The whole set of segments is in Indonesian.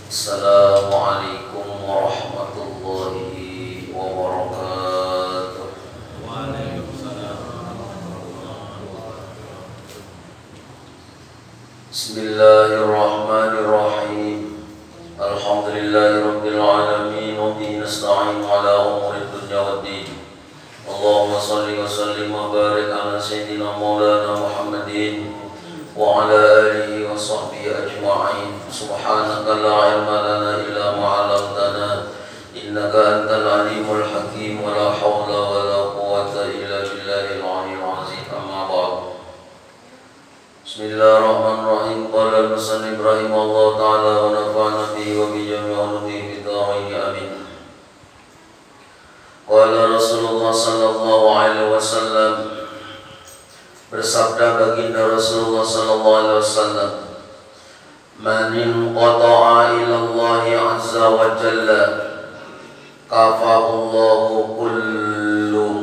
Assalamualaikum warahmatullahi wabarakatuh. Bismillahirrahmanirrahim. Alhamdulillahirabbil alamin wa bihi nasta'in ala umuri dunya waddin. Allahumma shalli wa sallim wa barik ala sayyidina maulana Muhammadin wa ala alihi wa sahbihi ajma'in. Subhanaka la ilma lana illa ma 'allamtana innaka antal alimul hakim wa la hawla wa la quwwata illa billahil aliyyil azim. Amma ba'd. Bismillahirrahmanirrahim. Qala al-musannif rahimahullah ta'ala wa nafa'ana bihi wa bi jami'i ulumihi bid-darain amin. Qala Rasulullah sallallahu alaihi wasallam, bersabda baginda Rasulullah sallallahu alaihi wasallam, man inqata'a ila Allah azza wa jalla kafahu Allahu kullu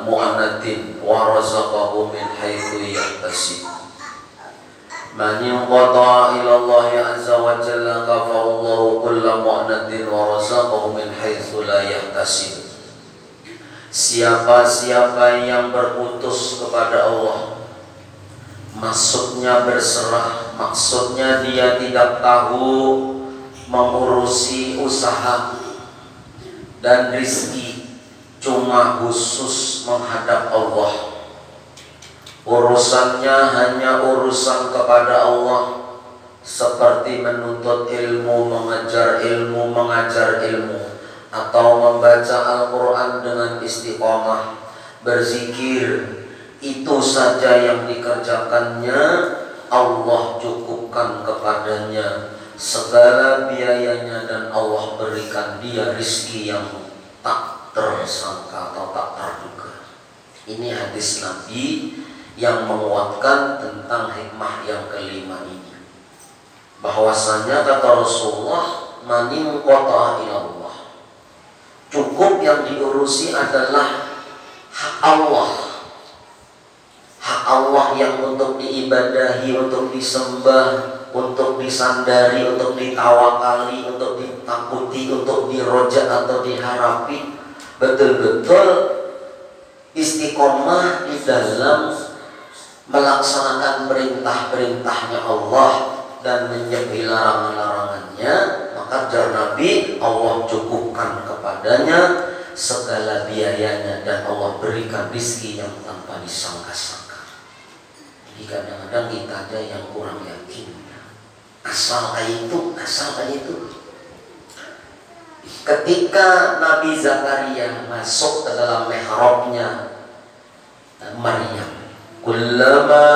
mu'anatin wa razaqahu min haitsu yahtasib. Man inqata'a ila Allah azza wa jalla kafahu Allahu kullu mu'anatin wa razaqahu min haitsu la yahtasib. Siapa-siapa yang berputus kepada Allah, maksudnya berserah, maksudnya dia tidak tahu mengurusi usaha dan rizki, cuma khusus menghadap Allah, urusannya hanya urusan kepada Allah, seperti menuntut ilmu, mengajar ilmu, atau membaca Al-Quran dengan istiqomah, berzikir, itu saja yang dikerjakannya, Allah cukupkan kepadanya segala biayanya dan Allah berikan dia rizki yang tak tersangka atau tak terduga. Ini hadis Nabi yang menguatkan tentang hikmah yang kelima ini, bahwasanya kata Rasulullah, manin qata'a ilallah, cukup yang diurusi adalah hak Allah. Hak Allah yang untuk diibadahi, untuk disembah, untuk disandari, untuk ditawakali, untuk ditakuti, untuk diroja atau diharapi. Betul-betul istiqomah di dalam melaksanakan perintah-perintahnya Allah dan menjauhi larangan-larangannya, maka jar Nabi, Allah cukupkan kepadanya segala biayanya dan Allah berikan rizki yang tanpa disangka-sangka. Jadi kadang-kadang kita aja yang kurang yakin, asal kayak itu. Ketika Nabi Zakaria masuk ke dalam mihrabnya Maryam, kullama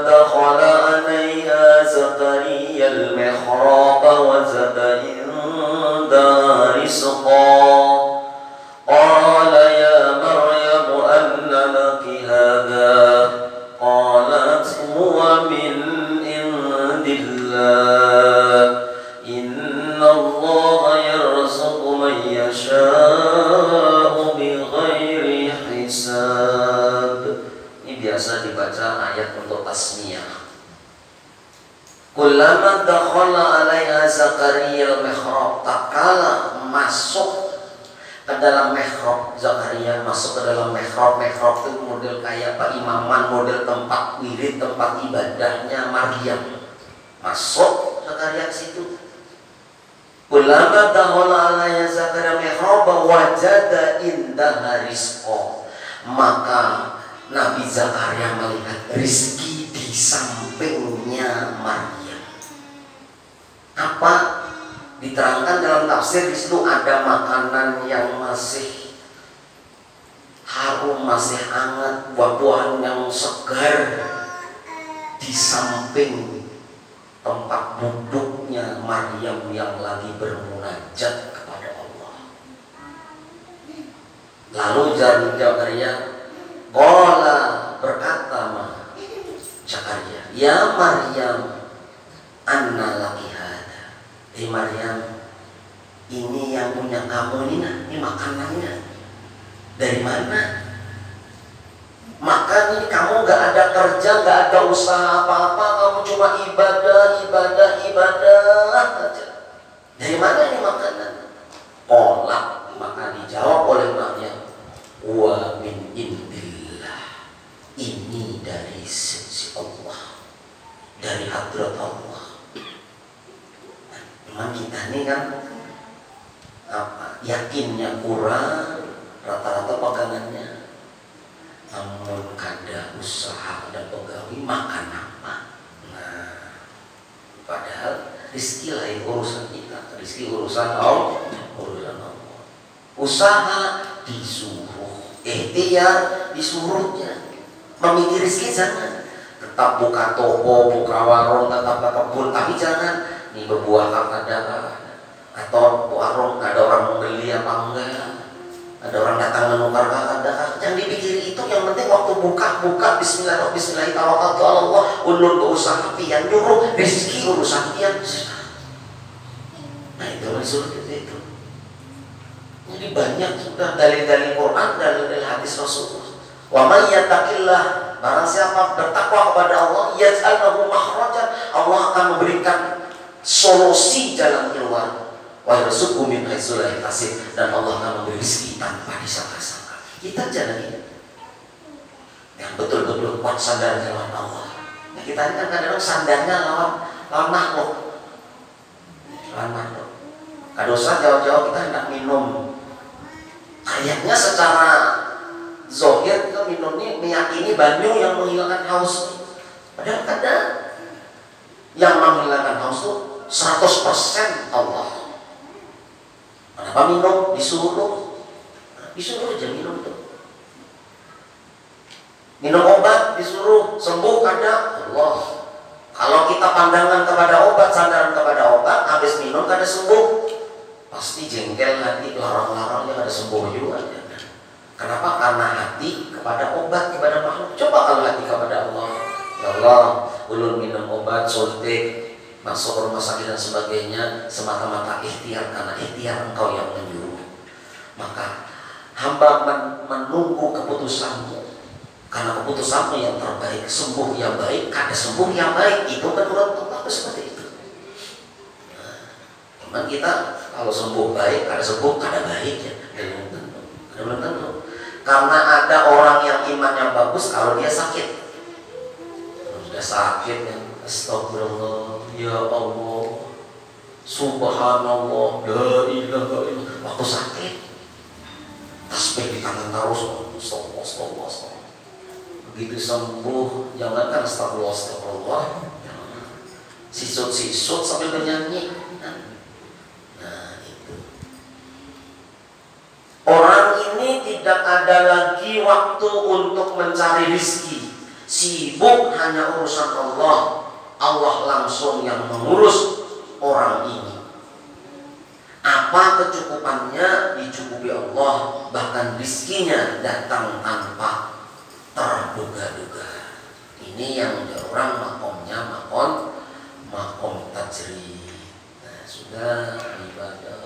dakhala 'alaiha Zakaria al-mihrab wa zada inda rizqa qala ya Maryam anna laki hadha qalat huwa min indillah inna Allaha yarzuqu man yasha'u bighairi hisab. Ini biasa dibaca ayat untuk tasmiyah. Kullama dakhala 'alaiha Zakaria al-mihrab, tatkala masuk ke dalam mihrab, Zakaria masuk ke dalam mihrab. Mihrab itu model kayak imaman, model tempat wirid, tempat ibadahnya Maryam. Masuk Zakaria ke situ. Kullama dakhala 'alaiha Zakaria al-mihrab wajada indaha rizqa, maka Nabi Zakaria melihat rizki di sampingnya Maryam. Apa? Diterangkan dalam tafsir, di situ ada makanan yang masih harum, masih hangat, buah-buahan yang segar di samping tempat duduknya Maryam yang lagi bermunajat kepada Allah. Lalu Zakaria qala, berkata Zakaria, ya Maryam, anna laki hada. Maryam, ini yang punya kamu ini makanannya dari mana? Makan ini kamu gak ada kerja, gak ada usaha apa-apa, kamu cuma ibadah aja. Dari mana ini makanan? Qala, maka dijawab oleh Maryam, wa min indillah. Ini dari sisi Allah, dari hadrat Allah. Memang kita ini kan yakinnya kurang, rata-rata pegangannya, namun kada usaha dan pegawai makan apa. Nah, padahal rezeki lain urusan kita, rezeki urusan Allah, usaha disuruh, ikhtiar disuruhnya, memiliki rezeki jangan, tetap buka toko, buka warung, tetap kebun, tapi jangan nih berbuah kada, atau warung ada orang membeli apa enggak, ada orang datang menukar ada, jangan dipikir itu. Yang penting waktu buka bismillah tawakkaltu ala Allah, ulun ke usaha pian nyuruh rezeki urusan pian. Nah itu maksud itu. Jadi banyak sudah dalil-dalil Quran, dalil-dalil hadis Rasulullah. Wa may yattaqillah, barang siapa bertakwa kepada Allah, yaj'al lahu makhrajan, Allah akan memberikan solusi jalan keluar. Wa yarzuqhu min haitsu la yahtasib, dan Allah akan memberi rezeki tanpa disangka-sangka. Kita jangan ini yang betul-betul kuat sandarnya lawan Allah. Nah, kita ini kan kadang-kadang sandarnya lawan makhluk. Kada usah jauh-jauh kita hendak minum. Kayaknya secara zahir kita minum ini meyakini banyu yang menghilangkan haus. Padahal kada. Yang menghilangkan haus itu 100% Allah. Kenapa minum? Disuruh aja minum tuh. Minum obat disuruh, sembuh kada Allah. Kalau kita pandangan kepada obat, sandaran kepada obat, habis minum kada sembuh, pasti jengkel hati, larang-larangnya kada sembuh juga. Kenapa? Karena hati kepada obat, kepada makhluk. Coba kalau hati kepada Allah, ya Allah, ulun minum obat, suntik, masuk rumah sakit dan sebagainya, semata-mata ikhtiar, karena ikhtiar engkau yang menyuruh. Maka hamba menunggu keputusanmu, karena keputusanmu yang terbaik. Sembuh yang baik, kada sembuh yang baik, itu menurut Allah seperti itu. Nah, cuman kita kalau sembuh baik, kada sembuh kada baik ya, belum tentu. Karena ada orang yang imannya bagus, kalau dia sakit, sudah sakit ya, astagfirullah, ya Allah, subhanallah, la ilaha illallah. Waktu sakit tasbih di tangan terus, astagfirullah. Begitu sembuh, jangankan astagfirullah, sisut sambil bernyanyi. Nah itu. Orang ini tidak ada lagi waktu untuk mencari rezeki, sibuk hanya urusan Allah. Allah langsung yang mengurus orang ini. Apa kecukupannya dicukupi Allah, bahkan rezekinya datang tanpa terduga-duga. Ini yang orang makomnya makom tajrid. Nah, sudah ibadah.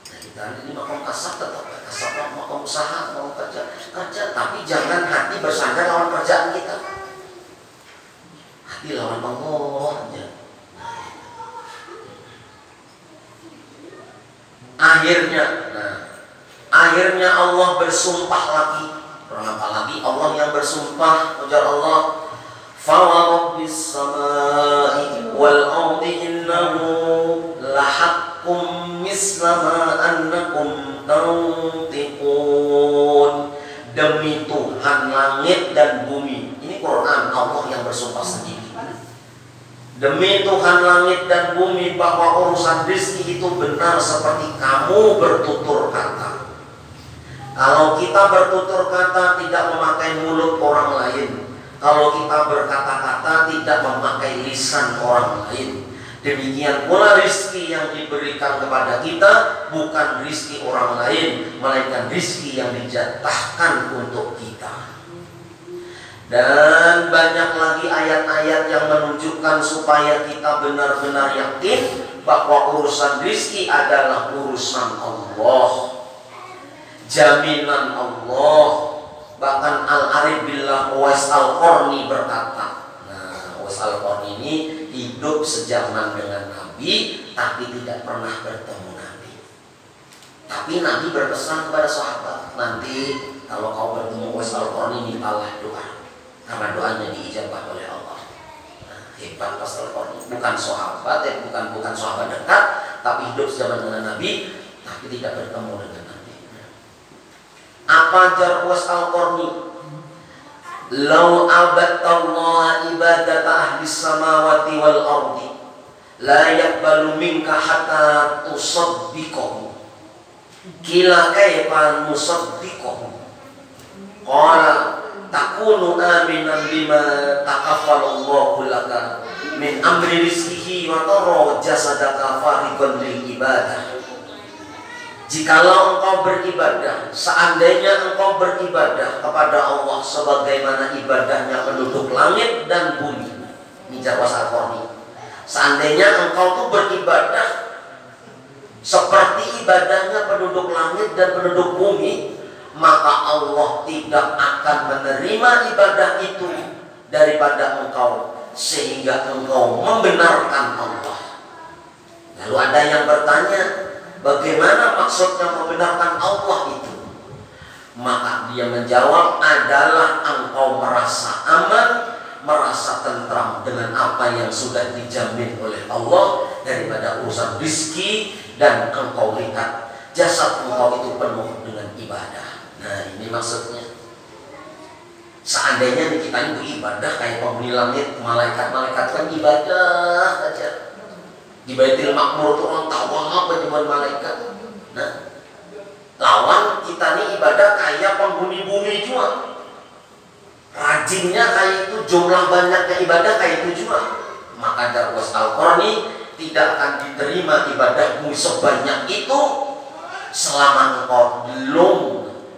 Nah, kita ini makom kasab, tetap kasab, makom usaha, mau kerja, tapi jangan hati bersandar lawan kerjaan kita. Hati lawan Allah aja. Akhirnya Allah bersumpah lagi. Berapa lagi Allah yang bersumpah? Ujar Allah, fa rabbis samai wal ardi innahu lahaqqum misla ma annakum tantiqun. Demi Tuhan langit dan bumi. Ini Quran, Allah yang bersumpah sendiri. Demi Tuhan langit dan bumi, bahwa urusan rezeki itu benar seperti kamu bertutur kata. Kalau kita bertutur kata tidak memakai mulut orang lain, kalau kita berkata-kata tidak memakai lisan orang lain, demikian pula rizki yang diberikan kepada kita bukan rizki orang lain, melainkan rizki yang dijatahkan untuk kita. Dan banyak lagi ayat-ayat yang menunjukkan supaya kita benar-benar yakin bahwa urusan rizki adalah urusan Allah, jaminan Allah. Bahkan Al-Arif Billah Uwais Al-Qarni berkata, nah Uwais Al-Qarni ini hidup sejaman dengan Nabi tapi tidak pernah bertemu Nabi. Tapi Nabi berpesan kepada sahabat, nanti kalau kau bertemu Uwais Al-Qarni mintalah doa, karena doanya diijabah oleh Allah. Nah, hebat Uwais Al-Qarni, bukan sahabat, bukan sahabat dekat, tapi hidup sejaman dengan Nabi tapi tidak bertemu dengan Nabi. Apa jar Uwais Al-Qarni? Lau abadtallaha ibadata ahli samawati wal ardi la yakbalu minka hatta tusaddiqahu. Kila kaifa nusaddiqahu? Qala takunu aminan bima takaffalallahu laka min amri rizqihi wa tara jasadaka fariqan lil ibadah. Jikalau engkau beribadah, seandainya engkau beribadah kepada Allah sebagaimana ibadahnya penduduk langit dan bumi, ini Uwais Al-Qarni. Seandainya engkau tuh beribadah seperti ibadahnya penduduk langit dan penduduk bumi, maka Allah tidak akan menerima ibadah itu daripada engkau, sehingga engkau membenarkan Allah. Lalu ada yang bertanya, bagaimana maksudnya membenarkan Allah itu? Maka dia menjawab, adalah engkau merasa aman, merasa tentram dengan apa yang sudah dijamin oleh Allah daripada urusan rizki, dan engkau lihat jasad engkau itu penuh dengan ibadah. Nah ini maksudnya. Seandainya kita itu ibadah kayak penghuni langit, malaikat-malaikat kan ibadah aja. Di Baitul Maqmur itu orang tawaf dengan malaikat. Nah, lawan kita nih ibadah kayak penghuni bumi juga. Rajinnya kayak itu, jumlah banyaknya ibadah kayak itu juga. Maka Uwais Al-Qarni, tidak akan diterima ibadahmu sebanyak itu selama engkau belum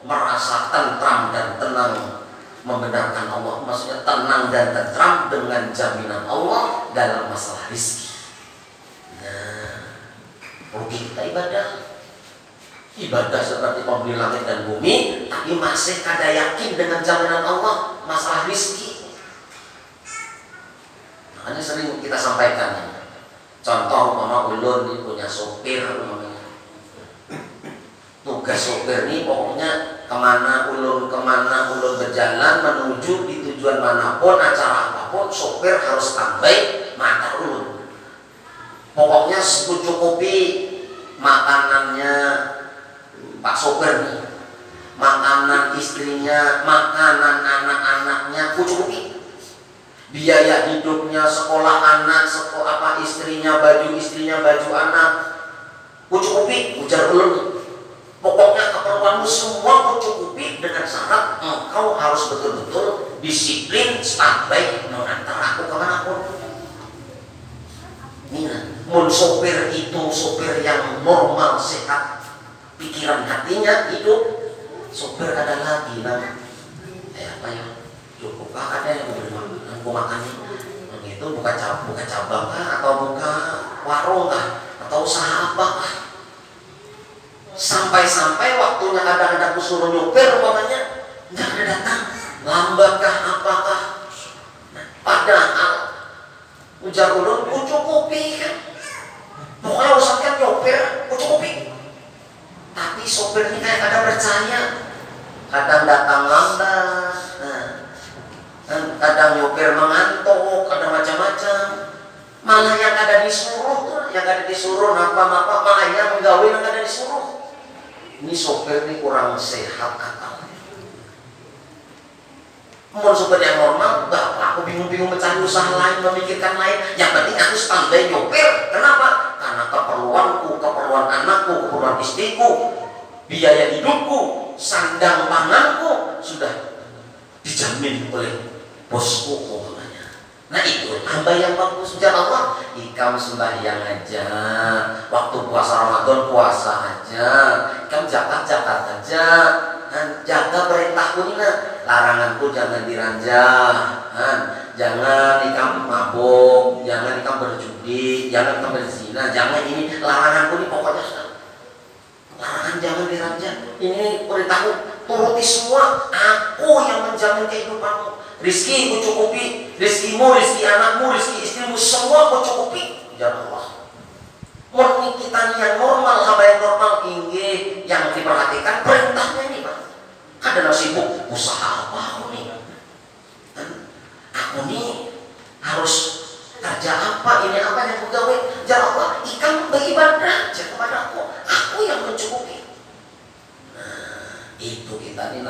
merasa tentram dan tenang membenarkan Allah. Maksudnya tenang dan tentram dengan jaminan Allah dalam masalah rizki. Rugi kita ibadah seperti pembeli langit dan bumi, tapi masih kada yakin dengan jaminan Allah masalah rizki. Makanya sering kita sampaikan, contoh mama ulun ini punya sopir, tugas sopir ini pokoknya kemana ulun berjalan menuju di tujuan manapun, acara apapun, sopir harus standby mata ulun. Pokoknya cukupi makanannya Pak sopir nih, makanan istrinya, makanan anak-anaknya cukupi, biaya hidupnya, sekolah anak, istrinya, baju anak cukupi, ujar ulun. Pokoknya keperluanmu semua cukupi dengan syarat engkau harus betul-betul disiplin standby mengantar aku kemanapun. Mun sopir itu sopir yang normal, sehat, pikiran hatinya hidup, sopir ada lagi nah, cukup ada yang mau makan itu buka cabang atau buka warung atau usaha apa sampai waktunya kadang-kadang suruh nyopir umpamanya nggak ada datang, lambatkah apakah, padahal ujar ulun cukupi kan, pokoknya usahakan nyopir cukupi. Tapi sopir ini kayak kadang percaya, kadang datang lambat, kadang nyopir mengantuk, kadang macam-macam. Malah yang ada disuruh napa malah yang menggawe yang ada disuruh. Ini sopir ini kurang sehat akalnya. Mau sopir yang normal, aku bingung mencari usaha lain, memikirkan lain. Yang penting aku standby nyopir. Kenapa? Karena keperluanku, keperluan anakku, keperluan istriku. biaya hidupku, sandang panganku sudah dijamin oleh bosku umpamanya. Nah itu hamba yang bagus. Jalan Allah, ikam sembahyang aja, waktu puasa Ramadan puasa aja, ikam zakat aja, jaga perintahku ini, laranganku jangan diranjang, jangan ikam mabuk, jangan ikam berjudi, jangan ikam berzina, jangan ini, laranganku ini pokoknya sudah. Larangan jangan diranjang, ini perintahku, turuti semua. Aku yang menjamin kehidupanmu. Rizki ku cukupi, rizkimu, rizki anakmu, rizki istrimu, semua ku cukupi. Ya Allah. Murni kita yang normal, hamba yang normal, inggih yang diperhatikan perintahnya ini, Pak. Ada sibuk usaha apa aku nih? Aku nih harus kerja apa, ini apa yang pegawai. Ya Allah, ikam beribadah aja kepada aku yang mencukupi. Nah, itu kita nih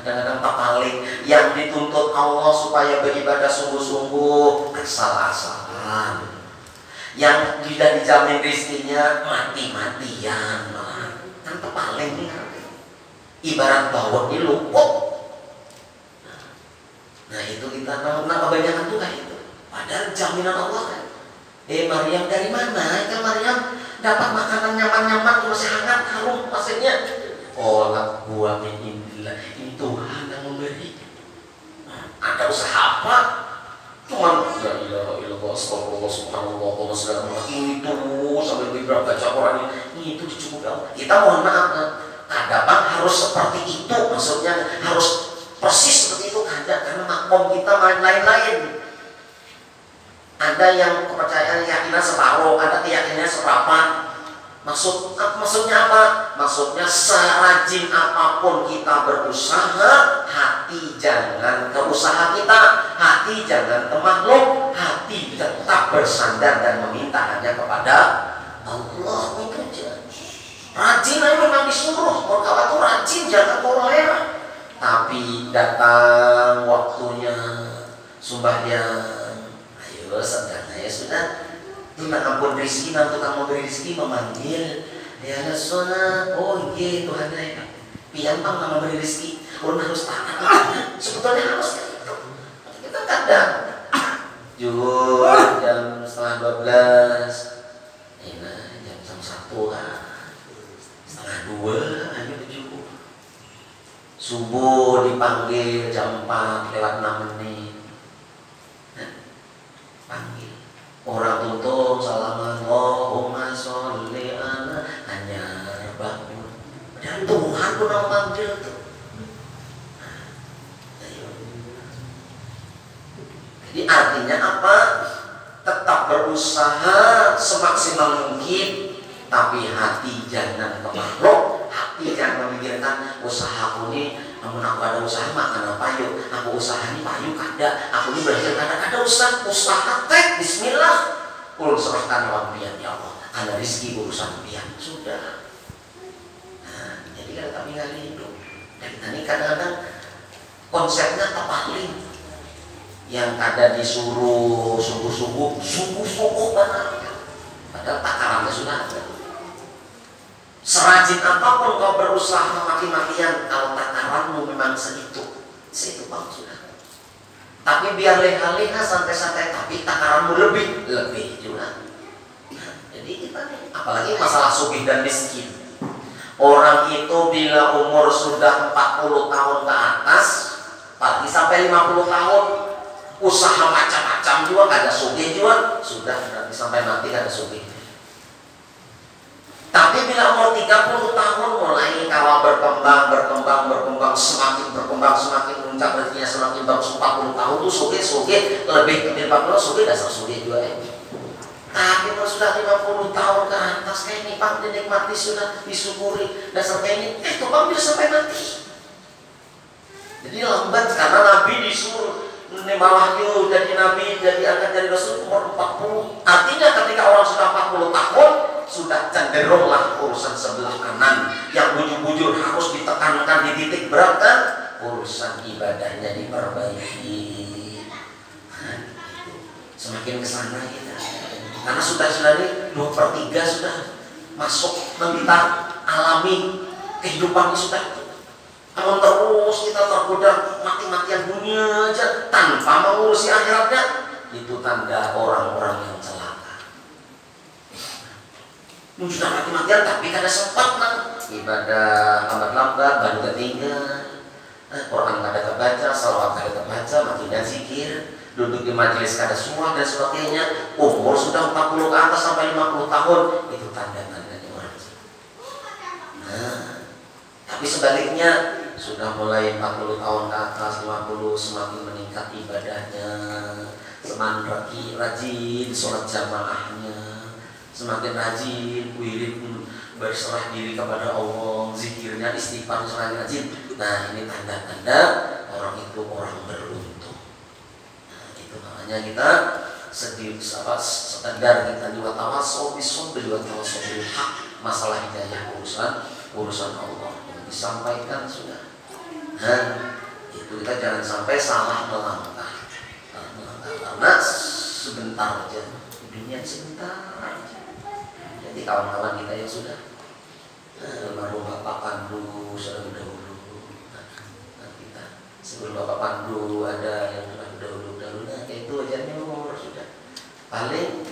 kadang-kadang paling yang dituntut Allah supaya beribadah sungguh-sungguh asal-asalan. Yang tidak dijamin rizkinya mati-matian, kan paling nih. Ibarat bawang ini luput. Nah itu kita kebanyakan tuh kayak itu. Padahal jaminan Allah kan. Maryam dari mana? Kan Maryam dapat makanan nyaman-nyaman masih hangat, harum maksudnya. Olah buah min indillah, ini Tuhan yang memberi. Ada usaha apa? Cuman la ilaha illallah, astagfirullah, subhanallah, wa sallallahu ini tuh sampai beberapa baca Quran ini itu dicukupi Allah. Kita mohon maaf, kadang harus seperti itu, maksudnya harus persis seperti itu kadang, karena makom kita lain-lain. Ada yang kepercayaan keyakinan separuh, ada keyakinannya seperempat. Maksudnya apa? Maksudnya serajin apapun kita berusaha, hati jangan ke usaha kita, hati jangan ke makhluk, hati tetap bersandar dan meminta hanya kepada Allah. Itu aja. Rajin aja memang disuruh, kalau itu rajin jangan toleran. Tapi datang waktunya sembahyang, ayo sedang ya sudah. Minta ampun rezeki, dan tukang memberi rezeki memanggil, ya Rasulullah, oh iya Tuhan ya, pian bang nama memberi rezeki, orang harus taat. Sebetulnya harus itu. Kita kadang juhur jam setengah 12, jam 1 setengah 2 aja juhur. Subuh dipanggil jam 4 lewat 6 menit, panggil. Orang tutup salaman Allahumma sholli ala hanya bangun dan Tuhan pun memanggil tuh. Jadi artinya apa? Tetap berusaha semaksimal mungkin, tapi hati jangan ke makhluk, hati jangan memikirkan usahaku ini. Namun aku ada usaha makan apa yuk? Aku usaha ini payu kada, aku ini belajar kada usaha teh bismillah. Ulun serahkan uang pian ya Allah, karena rezeki urusan pian sudah. Nah, jadi kan kami kali hidup. Dan ini kadang-kadang konsepnya tepaling. Yang kada disuruh sungguh-sungguh benar. Padahal takarannya sudah ada. Serajin apapun kau berusaha mati-matian, kalau takaranmu memang segitu bang sudah. Tapi biar leha-leha santai-santai, tapi takaranmu lebih juga. Nah, jadi kita nih, apalagi masalah sugih dan miskin. Orang itu bila umur sudah 40 tahun ke atas, apalagi sampai 50 tahun, usaha macam-macam juga, kada sugih juga, sudah nanti sampai mati kada sugih. Tapi bila umur 30 tahun mulai kawal berkembang, semakin berkembang, semakin muncak rezekinya semakin bagus. 40 tahun itu suge lebih dari 40 suge dasar suge juga ya. Tapi kalau sudah 50 tahun ke atas kayak ini Pak dinikmati sudah disyukuri dasar kayak ini, itu Pak bisa sampai mati. Jadi lambat karena Nabi disuruh malah yuk jadi Nabi, jadi angkat jadi Rasul umur 40. Artinya ketika orang sudah 40 tahun sudah cenderunglah urusan sebelah kanan yang bujur-bujur harus ditekankan di titik berat kan, urusan ibadahnya diperbaiki. Nah, semakin kesana kita, karena sudah ini 2/3 sudah masuk tentang alami kehidupan sudah itu. Namun terus kita tergoda mati-matian dunia aja tanpa mengurusi akhiratnya, itu tanda orang-orang yang celaka. Sudah mati-matian tapi kada sempat nang ibadah lambat-lambat, baru ketinggal. Quran kada kebaca, salawat kada kebaca, makin dan zikir, duduk di majelis kada semua dan sebagainya. Umur sudah 40 ke atas sampai 50 tahun, itu tanda-tandanya orang. Nah, tapi sebaliknya sudah mulai 40 tahun ke atas, 50, semakin meningkat ibadahnya, semakin rajin sholat jamaahnya, semakin rajin wirid berserah diri kepada Allah, zikirnya, istighfar semakin rajin. Nah, ini tanda-tanda orang itu orang beruntung. Nah, itu makanya kita sekedar kita juga tawassul bis-sabri wa tawassul bil haq. Masalah hidayah urusan Allah yang disampaikan sudah. Nah, itu kita jangan sampai salah melangkah. Karena sebentar aja dunia, sebentar aja. Jadi kawan-kawan kita yang sudah almarhum Bapak Pandu sudah dahulu. Sebelum Bapak Pandu ada yang sudah dahulu-dahulu, nah kayak itu aja nih umur sudah paling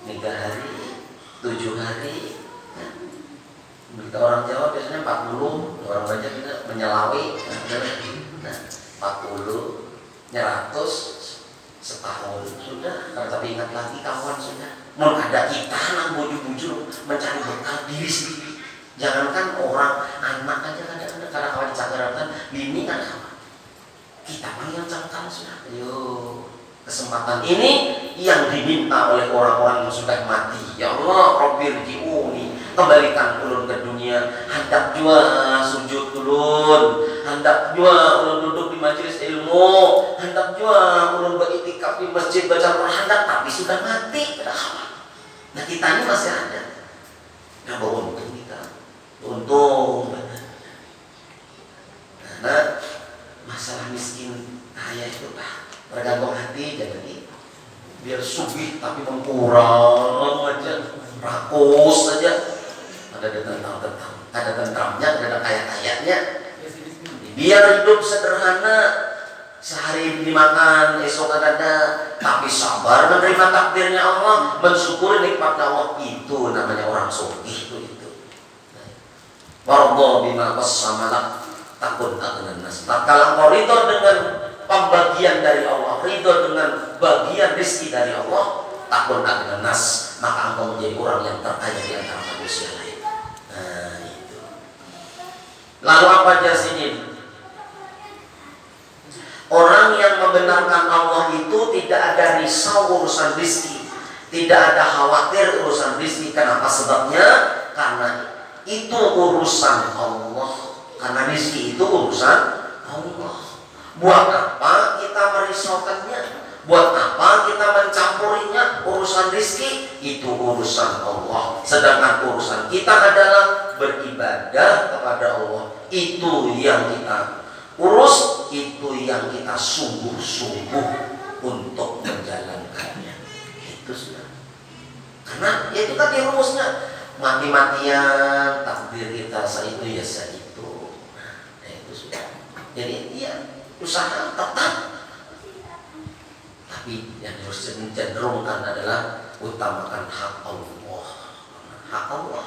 3 hari, 7 hari. Kita orang Jawa biasanya 40, orang Banjar kita menyelawi. Nah, 40, 100 setahun sudah. Tapi ingat lagi kawan sudah. Mau ada kita nang bujur-bujur mencari bekal diri sendiri. Jangankan orang, anak aja kadang-kadang karena kawan dicakarakan, bini kan kawan. Kita pun yang cangkang sudah. Ayo, kesempatan ini yang diminta oleh orang-orang yang sudah mati. Ya Allah, Rabbir ji'uni, kembalikan ulun ke dunia. Hendak jua sujud ulun, hendak jua ulun duduk di majelis ilmu, hendak jua ulun beriktikaf di masjid baca Quran, hendak, tapi sudah mati. Nah, kita ini masih ada. Nah, beruntung kita. Untung. Nah, masalah miskin kaya itu tergantung hati, jangan itu. Biar subih tapi mengkurang aja, rakus saja. Ada tentramnya, ada kaya-kayanya. Biar hidup sederhana, sehari dimakan, esok ada, tapi sabar menerima takdirnya Allah, mensyukuri nikmat Allah. Itu namanya orang sugih itu. Warḍa bima qassama lak takun agnan nas. Kalau engkau ridho dengan pembagian dari Allah, ridho dengan bagian rezeki dari Allah, takun agnan nas, maka engkau menjadi orang yang terkaya di antara manusia lain. Nah, itu. Lalu apa jasinya? Orang yang membenarkan Allah itu tidak ada risau urusan rezeki, tidak ada khawatir urusan rezeki. Kenapa? Sebabnya karena itu urusan Allah, karena rezeki itu urusan Allah. Buat apa kita merisaukannya? Buat apa kita mencampurinya? Urusan rezeki itu urusan Allah. Sedangkan urusan kita adalah beribadah kepada Allah. Itu yang kita urus, itu yang kita sungguh-sungguh untuk menjalankannya. Itu sudah. Karena ya itu tadi rumusnya. Mati-matian takdir kita seitu ya seitu. Nah, itu sudah. Jadi ya usaha tetap, tapi yang harus cenderungkan adalah utamakan hak Allah. Hak Allah.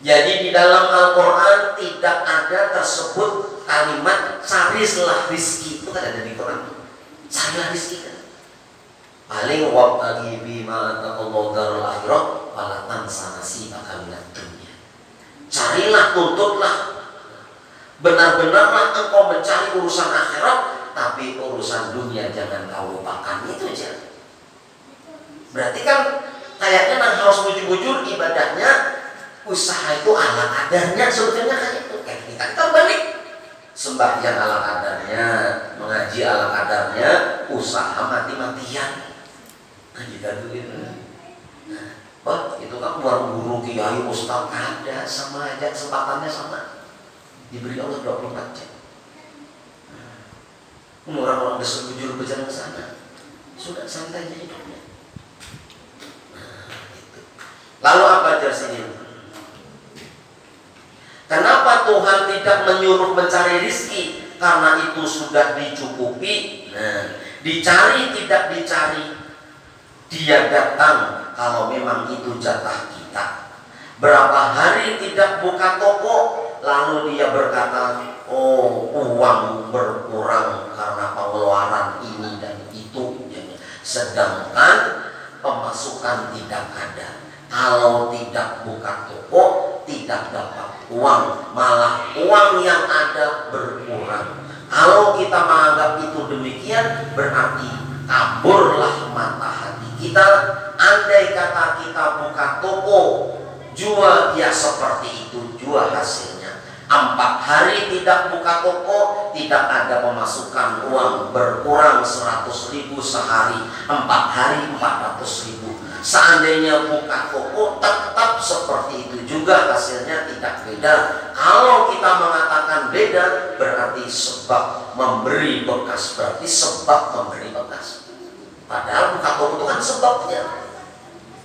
Jadi di dalam Al-Quran tidak ada tersebut kalimat carilah rizki. Itu kan ada di Quran. Carilah rizki kan. Paling wabtaghi bima ataqallahu darul akhirah wala tansa nasibaka minad dunya. Carilah, tuntutlah, benar-benarlah engkau mencari urusan akhirat, tapi urusan dunia jangan kau lupakan. Itu aja. Berarti kan kayaknya harus bujur-bujur ibadahnya, usaha itu ala kadarnya sebetulnya kan itu. Kayak kita balik sembahyang ala kadarnya, mengaji ala kadarnya, usaha mati-matian. Nah, kita tuh gitu. Oh, itu kan buat guru, kiai, ustaz ada sama aja, kesempatannya sama. Diberi Allah 24 jam. Orang-orang udah bujur berjalan ke sana, sudah santai aja hidupnya. Nah, itu. Lalu apa versinya? Kenapa Tuhan tidak menyuruh mencari rizki? Karena itu sudah dicukupi. Nah, dicari tidak dicari, Dia datang kalau memang itu jatah kita. Berapa hari tidak buka toko, lalu Dia berkata, oh, uang berkurang karena pengeluaran ini dan itu. Sedangkan pemasukan tidak ada. Kalau tidak buka toko, tidak dapat uang, malah uang yang ada berkurang. Kalau kita menganggap itu demikian, berarti kaburlah mata hati kita. Andai kata kita buka toko, jual, ya seperti itu jual hasilnya. 4 hari tidak buka toko, tidak ada pemasukan, uang berkurang 100.000 sehari. 4 hari 400.000. Seandainya buka toko, tetap seperti itu juga hasilnya, tidak beda. Kalau kita mengatakan beda, berarti sebab memberi bekas, berarti sebab memberi bekas. Padahal buka toko itu kan sebabnya.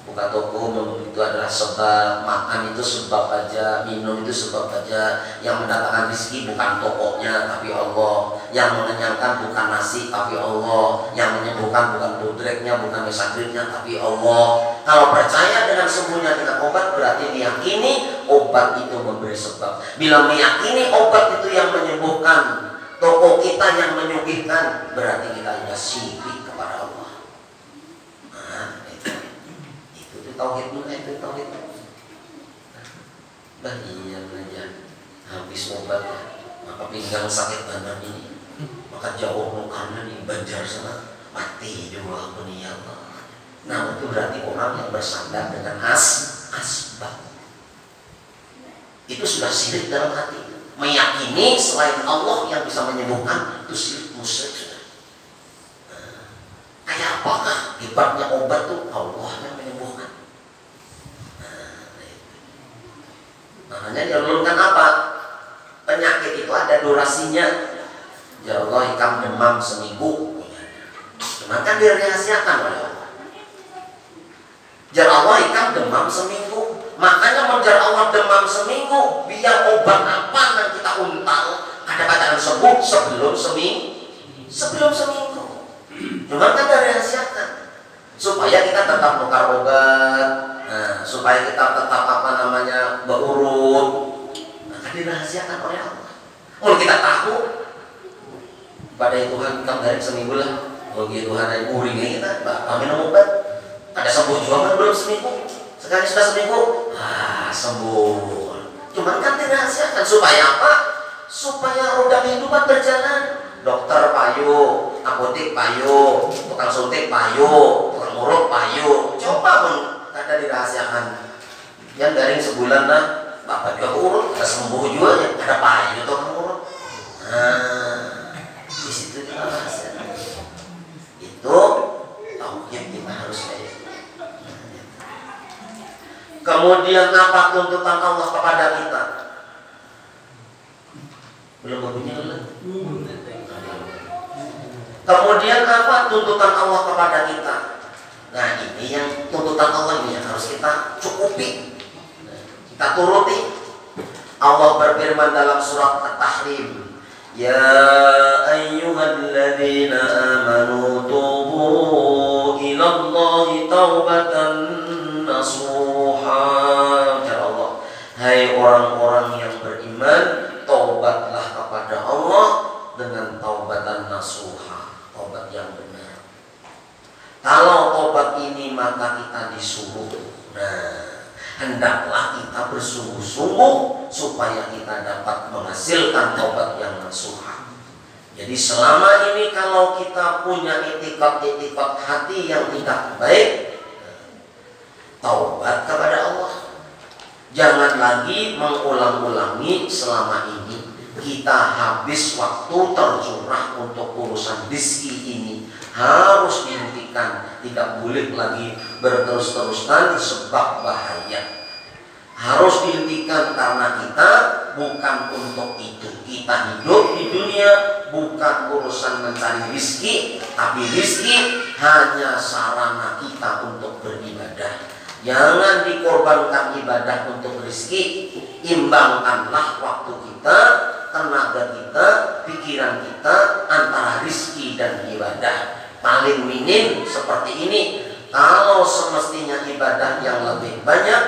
Buka toko itu adalah sebab, makan itu sebab aja, minum itu sebab aja. Yang mendatangkan rezeki bukan tokonya tapi Allah. Yang mengenyangkan bukan nasi tapi Allah. Yang menyembuhkan bukan budreknya, bukan mesagribnya tapi Allah. Kalau percaya dengan semuanya dengan obat, berarti meyakini obat itu memberi sebab. Bila meyakini obat itu yang menyembuhkan, toko kita yang menyugihkan, berarti kita sudah syirik kepada Allah. Tauhid itu tauhid. Bah iya aja habis obat, maka pinggang sakit badan ini, maka jauh karena di Banjar sana mati jumlah dunia. Nah itu berarti orang yang bersandar dengan asbab. Itu sudah syirik dalam hati. Meyakini selain Allah yang bisa menyembuhkan, itu syirik musyrik sudah. Kayak apakah hebatnya obat tuh? Allah yang menyembuhkan. Makanya diurunkan apa? Penyakit itu ada durasinya. Ya Allah, hikam demam seminggu. Cuma kan dirahasiakan oleh Allah. Jar Allah hikam demam seminggu. Makanya menjar Allah demam seminggu, biar obat apa yang kita untal kadang-kadang sembuh sebelum seminggu. Cuma kan dirahasiakan supaya kita tetap nukar obat. Nah, supaya kita tetap berurut, maka dirahasiakan oleh Allah. Kalau kita tahu pada Tuhan kita dari seminggu lah, kalau Tuhan ada uringnya kita, Bapak minum obat, ada sembuh juga kan belum seminggu, sekali sudah seminggu, sembuh. Cuman kan dirahasiakan supaya apa? Supaya roda kehidupan berjalan. Dokter payu, apotek payu, tukang suntik payu, tukang urut payu, coba pun ada dirahasiakan. Yang garing sebulan lah, Bapak juga urut, ada sembuh juga ya, ada payu atau urut. Nah, di situ kita rahasiakan. Itu tauhid kita harus kayak. Kemudian apa tuntutan Allah kepada kita? Belum bunyi lah. Kemudian apa tuntutan Allah kepada kita? Nah ini yang tuntutan Allah ini yang harus kita cukupi, kita turuti. Allah berfirman dalam surat At-Tahrim, ya ayyuhalladzina amanu tubu ilallahi taubatan nasuha. Ya Allah, hai orang-orang yang beriman, taubatlah kepada Allah dengan taubatan nasuha, taubat yang benar. Kalau tobat ini maka kita disuruh, nah hendaklah kita bersungguh-sungguh supaya kita dapat menghasilkan tobat yang nasuha. Jadi selama ini kalau kita punya itikat hati yang tidak baik, taubat kepada Allah. Jangan lagi mengulang-ulangi selama ini kita habis waktu tercurah untuk urusan rezeki ini. Harus dihentikan, tidak boleh lagi berterus-terusan sebab bahaya. Harus dihentikan karena kita bukan untuk itu. Kita hidup di dunia bukan urusan mencari rezeki, tapi rezeki hanya sarana kita untuk beribadah. Jangan dikorbankan ibadah untuk rezeki. Imbangkanlah waktu kita, tenaga kita, pikiran kita antara rezeki dan ibadah. Paling minim seperti ini. Kalau semestinya ibadah yang lebih banyak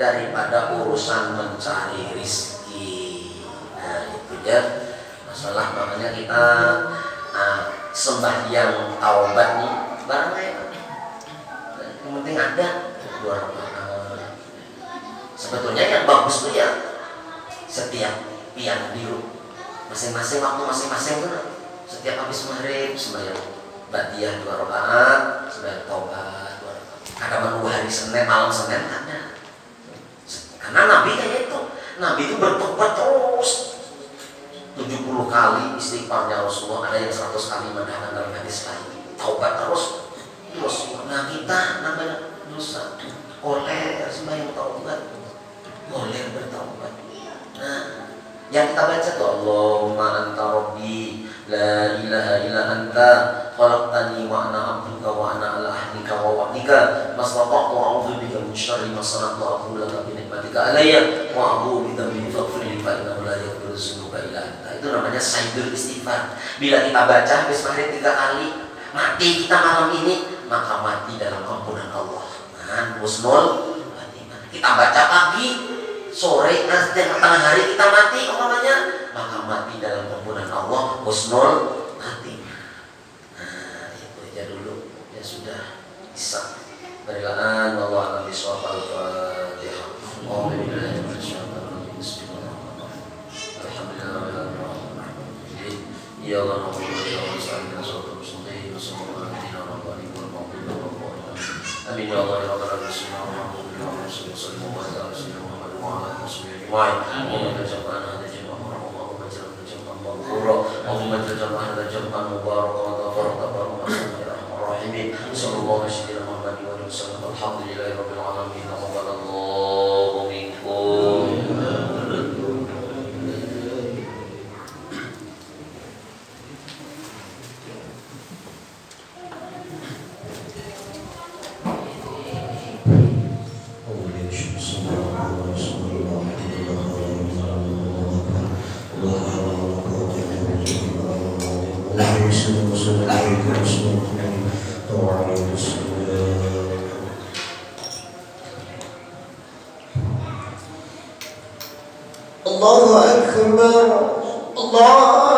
daripada urusan mencari rezeki. Nah itu ya masalah. Makanya kita sembahyang taubat nih barangnya yang penting ada 2 rakaat. Sebetulnya yang bagus tuh ya setiap pian biru masing-masing waktu masing-masing tuh. Setiap habis maghrib sembahyang badiah 2 rakaat, sembahyang taubat 2 rakaat. Kadang hari Senin, malam Senin ada. Karena Nabi kayak itu. Nabi itu bertobat terus 70 kali istighfarnya Rasulullah. Ada yang 100 kali mendapat dalam hadis lain. Taubat terus. Nah kita namanya dosa. Oleh sembahyang taubat, oleh bertaubat. Nah yang kita baca tuh Allahumma anta rabbi la ilaha illa anta khalaqtani wa ana abduka wa ana ala ahdika wa wa'dika mastata'tu a'udzu bika min syarri ma sana'tu aqulu laka bi ni'matika alayya wa a'udzu bika min faghfir li fa innahu la yaghfiru dzunuba illa anta. Itu namanya sayyidul istighfar. Bila kita baca habis maghrib 3 kali, mati kita malam ini, maka mati dalam ampunan Allah. Nah, husnul khatimah. Kita baca pagi, sore, tengah hari kita mati umpamanya, maka mati dalam ampunan Allah, husnul khatimah. Nah, itu aja dulu. Ya sudah bisa. Berilah Allah alam bisawab al-Fatihah. Ya Allah, amin ya Allah ya Rabbal alamin. Allahu Akbar, Allah